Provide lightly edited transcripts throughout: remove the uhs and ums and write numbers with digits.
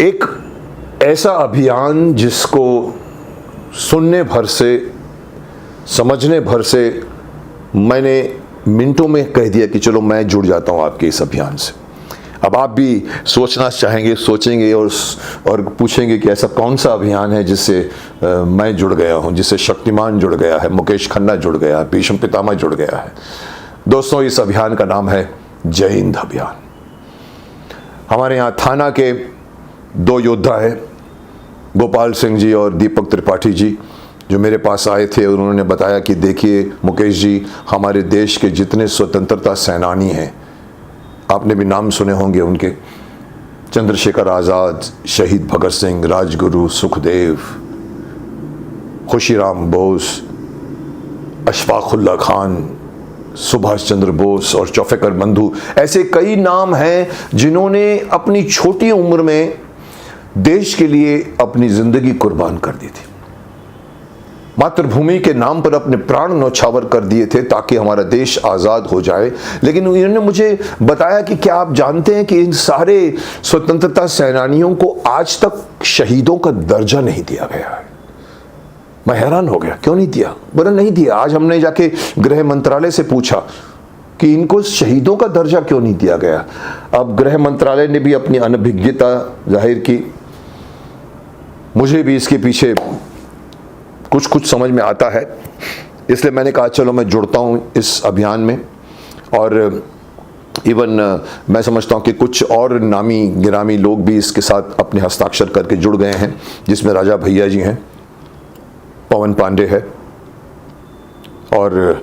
एक ऐसा अभियान जिसको सुनने भर से, समझने भर से मैंने मिनटों में कह दिया कि चलो मैं जुड़ जाता हूं आपके इस अभियान से। अब आप भी सोचना चाहेंगे, सोचेंगे और पूछेंगे कि ऐसा कौन सा अभियान है जिससे मैं जुड़ गया हूं, जिससे शक्तिमान जुड़ गया है, मुकेश खन्ना जुड़ गया है, भीष्म पितामह जुड़ गया है। दोस्तों, इस अभियान का नाम है जय हिंद अभियान। हमारे यहाँ थाना के दो योद्धा हैं, गोपाल सिंह जी और दीपक त्रिपाठी जी, जो मेरे पास आए थे और उन्होंने बताया कि देखिए मुकेश जी, हमारे देश के जितने स्वतंत्रता सेनानी हैं, आपने भी नाम सुने होंगे उनके, चंद्रशेखर आज़ाद, शहीद भगत सिंह, राजगुरु, सुखदेव, खुशीराम बोस, अशफाकुल्ला खान, सुभाष चंद्र बोस और चौफेकर बंधु, ऐसे कई नाम हैं जिन्होंने अपनी छोटी उम्र में देश के लिए अपनी जिंदगी कुर्बान कर दी थी, मातृभूमि के नाम पर अपने प्राण न्यौछावर कर दिए थे ताकि हमारा देश आज़ाद हो जाए। लेकिन उन्होंने मुझे बताया कि क्या आप जानते हैं कि इन सारे स्वतंत्रता सेनानियों को आज तक शहीदों का दर्जा नहीं दिया गया है। मैं हैरान हो गया, क्यों नहीं दिया? बोला नहीं दिया। आज हमने जाके गृह मंत्रालय से पूछा कि इनको शहीदों का दर्जा क्यों नहीं दिया गया। अब गृह मंत्रालय ने भी अपनी अनभिज्ञता जाहिर की। मुझे भी इसके पीछे कुछ समझ में आता है, इसलिए मैंने कहा चलो मैं जुड़ता हूं इस अभियान में। और इवन मैं समझता हूं कि कुछ और नामी गिरामी लोग भी इसके साथ अपने हस्ताक्षर करके जुड़ गए हैं, जिसमें राजा भैया जी हैं, पवन पांडे है और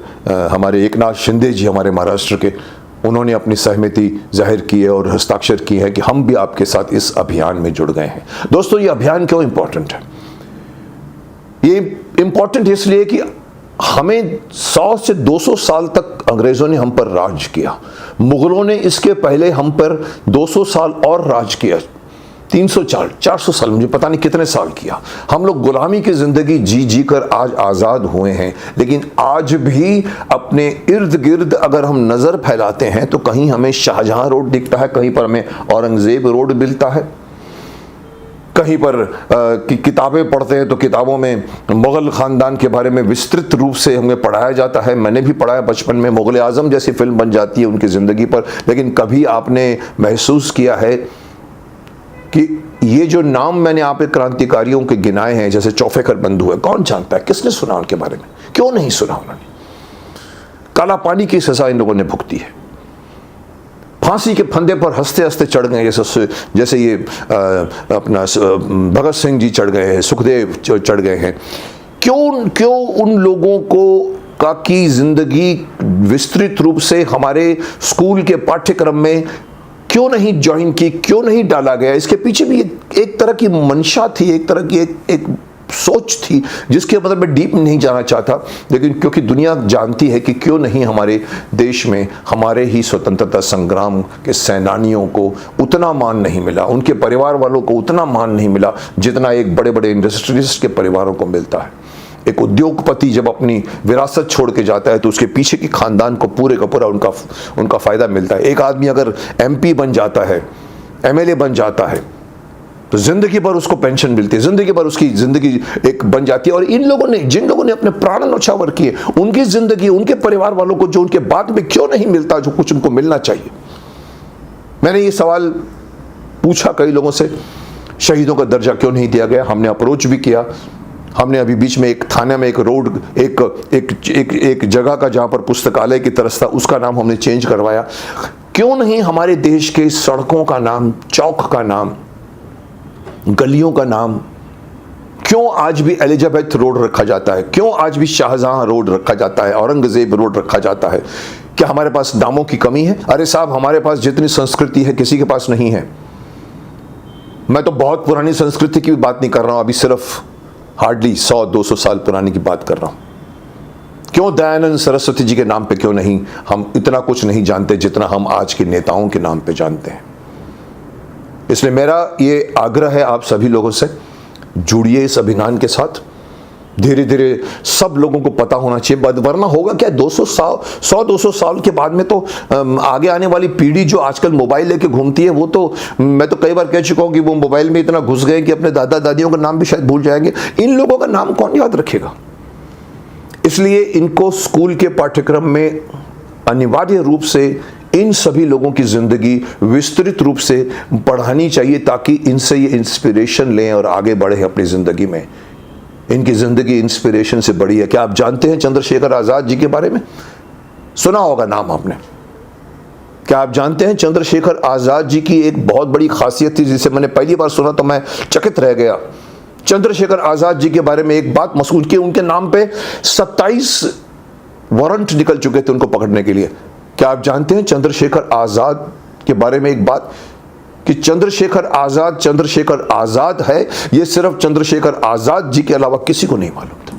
हमारे एकनाथ शिंदे जी हमारे महाराष्ट्र के, उन्होंने अपनी सहमति जाहिर की है और हस्ताक्षर की है कि हम भी आपके साथ इस अभियान में जुड़ गए हैं। दोस्तों, ये अभियान क्यों इंपॉर्टेंट है? ये इंपॉर्टेंट इसलिए कि हमें 100 से 200 साल तक अंग्रेजों ने हम पर राज किया। मुगलों ने इसके पहले हम पर 200 साल और राज किया, 300-400 साल, मुझे पता नहीं कितने साल किया। हम लोग गुलामी की जिंदगी जी कर आज आज़ाद हुए हैं, लेकिन आज भी अपने इर्द गिर्द अगर हम नज़र फैलाते हैं तो कहीं हमें शाहजहां रोड दिखता है, कहीं पर हमें औरंगजेब रोड मिलता है, कहीं पर किताबें पढ़ते हैं तो किताबों में मुग़ल ख़ानदान के बारे में विस्तृत रूप से हमें पढ़ाया जाता है। मैंने भी पढ़ा है बचपन में, मुग़ल आज़म जैसी फिल्म बन जाती है उनकी ज़िंदगी पर। लेकिन कभी आपने महसूस किया है कि ये जो नाम मैंने आप क्रांतिकारियों के गिनाए हैं, जैसे चौफेकर बंधु है, कौन जानता है? किसने सुना उनके बारे में? क्यों नहीं सुना उन्होंने? काला पानी की सजा इन लोगों ने भुगती है, फांसी के फंदे पर हंसते हंसते चढ़ गए, जैसे ये अपना भगत सिंह जी चढ़ गए हैं, सुखदेव चढ़ गए हैं। क्यों उन लोगों को की जिंदगी विस्तृत रूप से हमारे स्कूल के पाठ्यक्रम में क्यों नहीं ज्वाइन की, क्यों नहीं डाला गया? इसके पीछे भी एक तरह की मंशा थी, एक तरह की एक सोच थी, जिसके मतलब मैं डीप नहीं जाना चाहता। लेकिन क्योंकि दुनिया जानती है कि क्यों नहीं हमारे देश में हमारे ही स्वतंत्रता संग्राम के सेनानियों को उतना मान नहीं मिला, उनके परिवार वालों को उतना मान नहीं मिला जितना एक बड़े बड़े इंडस्ट्रियलिस्ट के परिवारों को मिलता है। एक उद्योगपति जब अपनी विरासत छोड़ के जाता है तो उसके पीछे की खानदान को पूरे का पूरा उनका फायदा मिलता है। एक आदमी अगर एमपी बन जाता है, एमएलए बन जाता है, तो जिंदगी भर उसको पेंशन मिलती है, जिंदगी भर उसकी जिंदगी एक बन जाती है। और इन लोगों ने, जिन लोगों ने अपने प्राण न्यौछावर किए, उनकी जिंदगी, उनके परिवार वालों को जो उनके बाद में क्यों नहीं मिलता जो कुछ उनको मिलना चाहिए? मैंने ये सवाल पूछा कई लोगों से, शहीदों का दर्जा क्यों नहीं दिया गया? हमने अप्रोच भी किया। हमने अभी बीच में एक थाने में एक रोड, एक जगह का जहां पर पुस्तकालय की तरफ था, उसका नाम हमने चेंज करवाया। क्यों नहीं हमारे देश के सड़कों का नाम, चौक का नाम, गलियों का नाम, क्यों आज भी एलिजाबेथ रोड रखा जाता है? क्यों आज भी शाहजहां रोड रखा जाता है, औरंगजेब रोड रखा जाता है? क्या हमारे पास नामों की कमी है? अरे साहब, हमारे पास जितनी संस्कृति है किसी के पास नहीं है। मैं तो बहुत पुरानी संस्कृति की बात नहीं कर रहा हूं, अभी सिर्फ हार्डली 100-200 साल पुरानी की बात कर रहा हूं। क्यों दयानंद सरस्वती जी के नाम पे क्यों नहीं हम इतना कुछ नहीं जानते जितना हम आज के नेताओं के नाम पे जानते हैं? इसलिए मेरा ये आग्रह है आप सभी लोगों से, जुड़िए इस अभियान के साथ। धीरे धीरे सब लोगों को पता होना चाहिए, वरना होगा क्या 100-200 साल के बाद में तो आगे आने वाली पीढ़ी जो आजकल मोबाइल लेके घूमती है, वो तो मैं तो कई बार कह चुका हूं कि वो मोबाइल में इतना घुस गए कि अपने दादा दादियों का नाम भी शायद भूल जाएंगे। इन लोगों का नाम कौन याद रखेगा? इसलिए इनको स्कूल के पाठ्यक्रम में अनिवार्य रूप से इन सभी लोगों की जिंदगी विस्तृत रूप से पढ़ानी चाहिए, ताकि इनसे ये इंस्पिरेशन लें और आगे बढ़े अपनी जिंदगी में। इनकी जिंदगी इंस्पिरेशन से बड़ी है। क्या आप जानते हैं चंद्रशेखर आजाद जी के बारे में? सुना होगा नाम आपने। क्या आप जानते हैं चंद्रशेखर आजाद जी की एक बहुत बड़ी खासियत थी, जिसे मैंने पहली बार सुना तो मैं चकित रह गया। चंद्रशेखर आजाद जी के बारे में एक बात मशहूर की, उनके नाम पे 27 वारंट निकल चुके थे उनको पकड़ने के लिए। क्या आप जानते हैं चंद्रशेखर आजाद के बारे में एक बात, कि चंद्रशेखर आजाद है, ये सिर्फ चंद्रशेखर आजाद जी के अलावा किसी को नहीं मालूम था।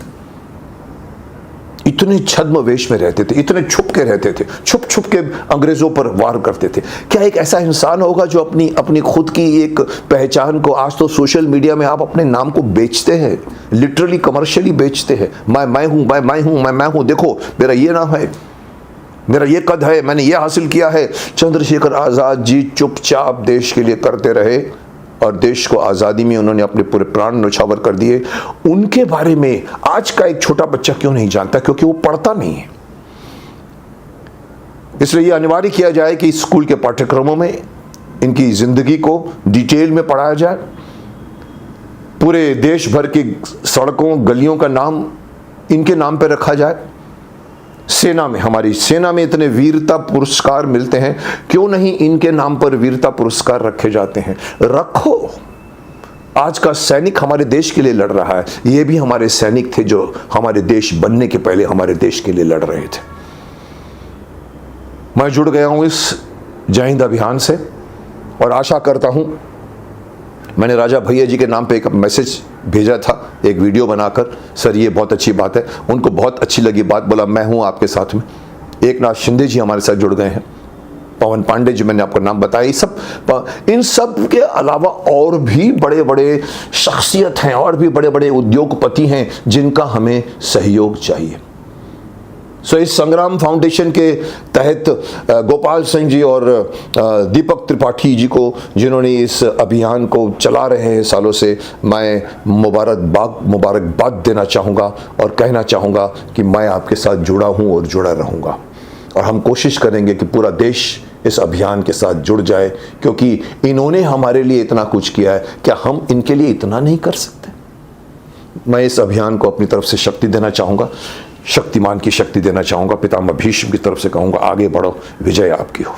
इतने छद्म वेश में रहते थे, इतने छुप के रहते थे, छुप छुप के अंग्रेजों पर वार करते थे। क्या एक ऐसा इंसान होगा जो अपनी खुद की एक पहचान को, आज तो सोशल मीडिया में आप अपने नाम को बेचते हैं, लिटरली कमर्शियली बेचते हैं। मैं हूं, देखो मेरा ये नाम है, मेरा ये कद है, मैंने ये हासिल किया है। चंद्रशेखर आजाद जी चुपचाप देश के लिए करते रहे और देश को आज़ादी में उन्होंने अपने पूरे प्राण न्यौछावर कर दिए। उनके बारे में आज का एक छोटा बच्चा क्यों नहीं जानता? क्योंकि वो पढ़ता नहीं है। इसलिए ये अनिवार्य किया जाए कि स्कूल के पाठ्यक्रमों में इनकी जिंदगी को डिटेल में पढ़ाया जाए। पूरे देश भर की सड़कों गलियों का नाम इनके नाम पर रखा जाए। सेना में, हमारी सेना में इतने वीरता पुरस्कार मिलते हैं, क्यों नहीं इनके नाम पर वीरता पुरस्कार रखे जाते हैं? रखो। आज का सैनिक हमारे देश के लिए लड़ रहा है, ये भी हमारे सैनिक थे जो हमारे देश बनने के पहले हमारे देश के लिए लड़ रहे थे। मैं जुड़ गया हूं इस जय हिंद अभियान से और आशा करता हूं, मैंने राजा भैया जी के नाम पे एक मैसेज भेजा था, एक वीडियो बनाकर, सर ये बहुत अच्छी बात है। उनको बहुत अच्छी लगी बात, बोला मैं हूं आपके साथ में। एकनाथ शिंदे जी हमारे साथ जुड़ गए हैं, पवन पांडे जी मैंने आपको नाम बताया। इन सब के अलावा और भी बड़े बड़े शख्सियत हैं, और भी बड़े बड़े उद्योगपति हैं जिनका हमें सहयोग चाहिए। सो इस संग्राम फाउंडेशन के तहत गोपाल सिंह जी और दीपक त्रिपाठी जी को, जिन्होंने इस अभियान को चला रहे हैं सालों से, मैं मुबारकबाद देना चाहूँगा और कहना चाहूँगा कि मैं आपके साथ जुड़ा हूँ और जुड़ा रहूँगा। और हम कोशिश करेंगे कि पूरा देश इस अभियान के साथ जुड़ जाए, क्योंकि इन्होंने हमारे लिए इतना कुछ किया है, क्या हम इनके लिए इतना नहीं कर सकते? मैं इस अभियान को अपनी तरफ से शक्ति देना चाहूँगा, शक्तिमान की शक्ति देना चाहूँगा। पितामह भीष्म की तरफ से कहूँगा, आगे बढ़ो, विजय आपकी हो।